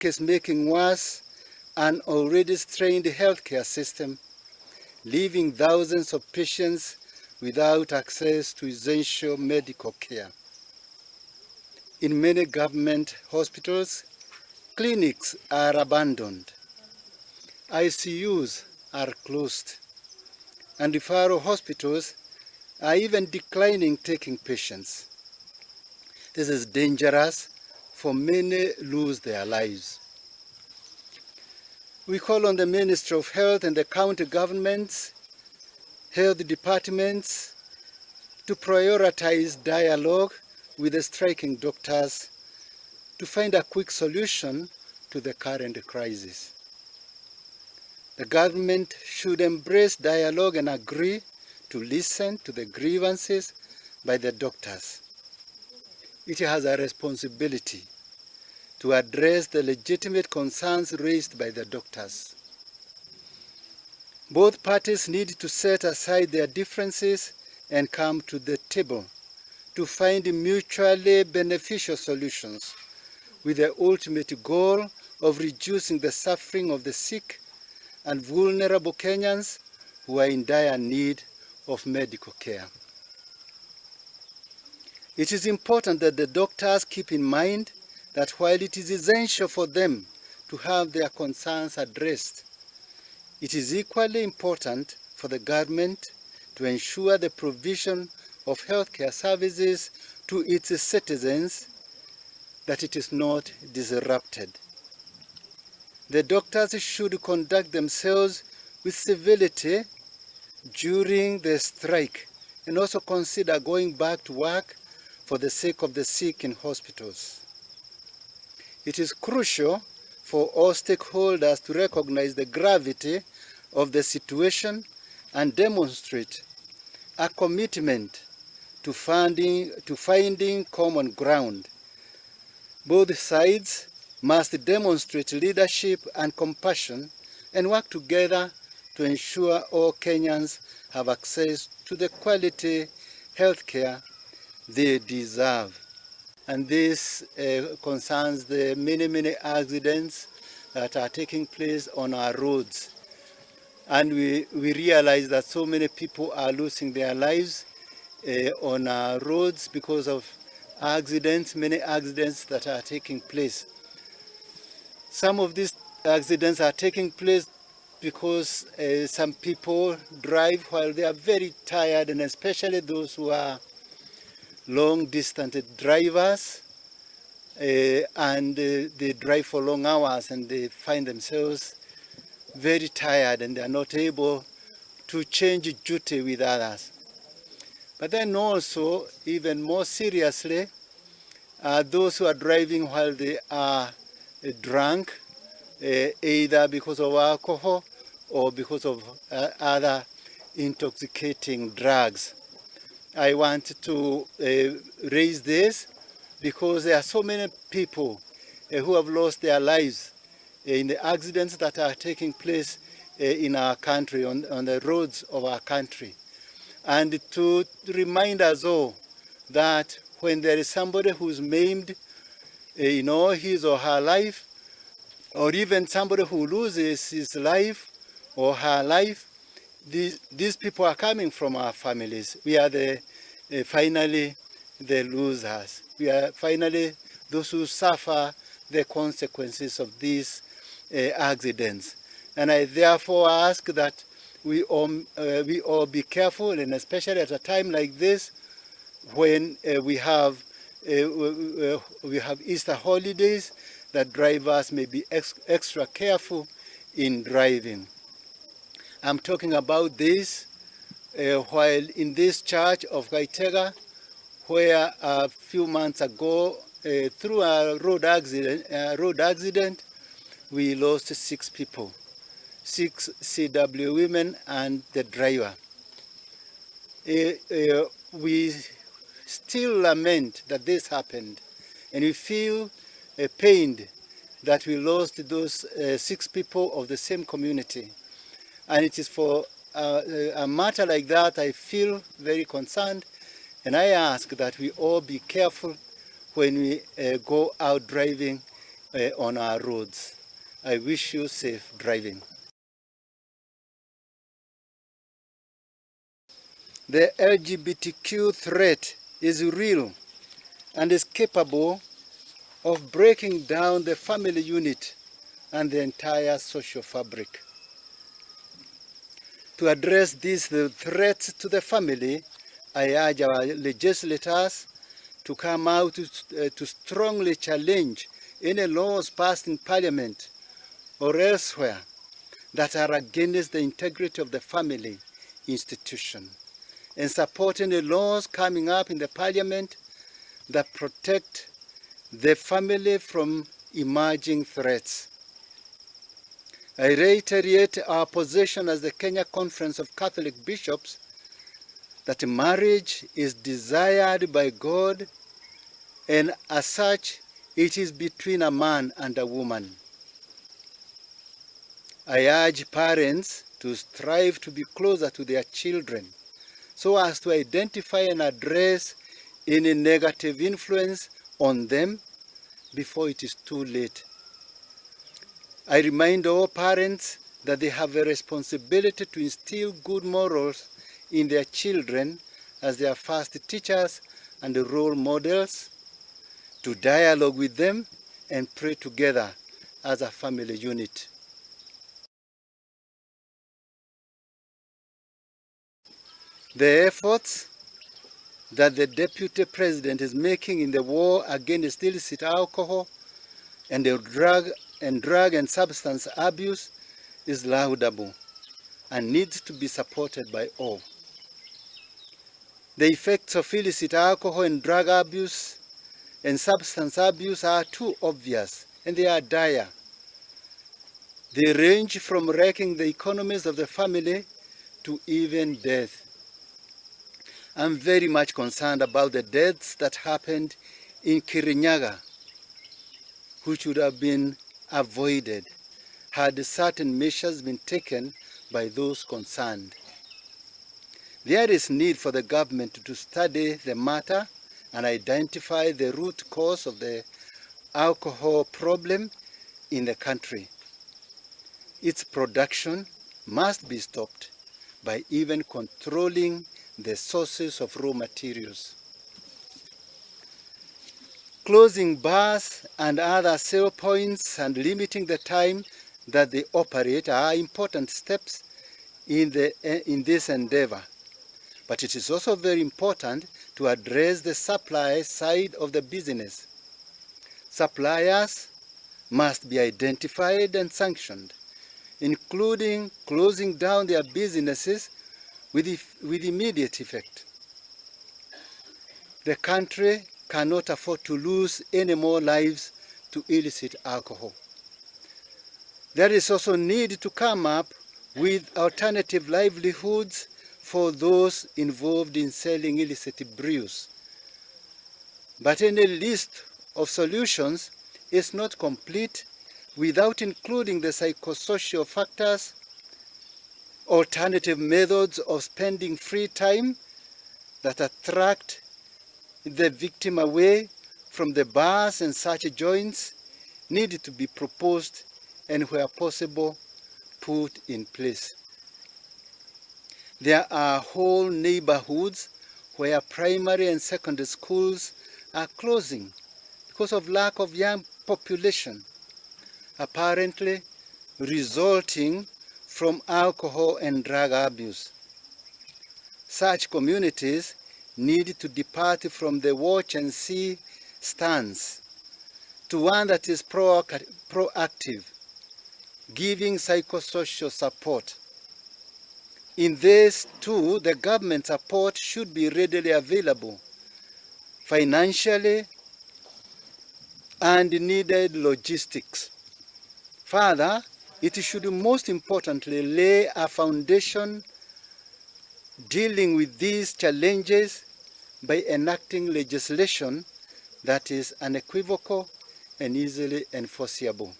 case making worse an already strained healthcare system, leaving thousands of patients without access to essential medical care. In many government hospitals, clinics are abandoned, ICUs are closed, and referral hospitals are even declining taking patients. This is dangerous, for many lose their lives. We call on the Ministry of Health and the county governments, health departments, to prioritize dialogue with the striking doctors to find a quick solution to the current crisis. The government should embrace dialogue and agree to listen to the grievances by the doctors. It has a responsibility to address the legitimate concerns raised by the doctors. Both parties need to set aside their differences and come to the table to find mutually beneficial solutions with the ultimate goal of reducing the suffering of the sick and vulnerable Kenyans who are in dire need of medical care. It is important that the doctors keep in mind that while it is essential for them to have their concerns addressed, it is equally important for the government to ensure the provision of healthcare services to its citizens, that it is not disrupted. The doctors should conduct themselves with civility during the strike and also consider going back to work for the sake of the sick in hospitals. It is crucial for all stakeholders to recognize the gravity of the situation and demonstrate a commitment to finding common ground. Both sides must demonstrate leadership and compassion and work together to ensure all Kenyans have access to the quality health care they deserve. And this concerns the many accidents that are taking place on our roads. And we realize that so many people are losing their lives on our roads because of accidents, many accidents that are taking place. Some of these accidents are taking place because some people drive while they are very tired, and especially those who are long-distance drivers, and they drive for long hours and they find themselves very tired and they are not able to change duty with others. But then also, even more seriously, those who are driving while they are drunk, either because of alcohol or because of other intoxicating drugs. I want to raise this because there are so many people who have lost their lives in the accidents that are taking place in our country, on the roads of our country. And to remind us all that when there is somebody who's maimed, his or her life, or even somebody who loses his life or her life, these people are coming from our families. We are finally the losers. We are finally those who suffer the consequences of these accidents. And I therefore ask that we all be careful, and especially at a time like this, when we have Easter holidays, that drivers may be extra careful in driving. I'm talking about this while in this church of Gaitega, where a few months ago, through a road accident, we lost 6 people, 6 CW women and the driver. We still lament that this happened, and we feel pained that we lost those 6 people of the same community. And it is for a matter like that I feel very concerned, and I ask that we all be careful when we go out driving on our roads. I wish you safe driving. The LGBTQ threat is real and is capable of breaking down the family unit and the entire social fabric. To address these threats to the family, I urge our legislators to come out to strongly challenge any laws passed in Parliament or elsewhere that are against the integrity of the family institution, and support any laws coming up in the Parliament that protect the family from emerging threats. I reiterate our position as the Kenya Conference of Catholic Bishops that marriage is desired by God, and as such, it is between a man and a woman. I urge parents to strive to be closer to their children so as to identify and address any negative influence on them before it is too late. I remind all parents that they have a responsibility to instill good morals in their children as their first teachers and role models, to dialogue with them and pray together as a family unit. The efforts that the Deputy President is making in the war against illicit alcohol and drug and substance abuse is laudable and needs to be supported by all. The effects of illicit alcohol and drug abuse and substance abuse are too obvious, and they are dire. They range from wrecking the economies of the family to even death. I'm very much concerned about the deaths that happened in Kirinyaga, which would have been avoided had certain measures been taken by those concerned. There is need for the government to study the matter and identify the root cause of the alcohol problem in the country. Its production must be stopped by even controlling the sources of raw materials. Closing bars and other sale points and limiting the time that they operate are important steps in this endeavor. But it is also very important to address the supply side of the business. Suppliers must be identified and sanctioned, including closing down their businesses with immediate effect. The country cannot afford to lose any more lives to illicit alcohol. There is also need to come up with alternative livelihoods for those involved in selling illicit brews. But any list of solutions is not complete without including the psychosocial factors, alternative methods of spending free time that attract the victim away from the bars and such joints need to be proposed and, where possible, put in place. There are whole neighborhoods where primary and secondary schools are closing because of lack of young population, apparently resulting from alcohol and drug abuse. Such communities need to depart from the watch and see stance to one that is proactive, giving psychosocial support. In this too, the government support should be readily available, financially and needed logistics. Further, it should most importantly lay a foundation dealing with these challenges by enacting legislation that is unequivocal and easily enforceable.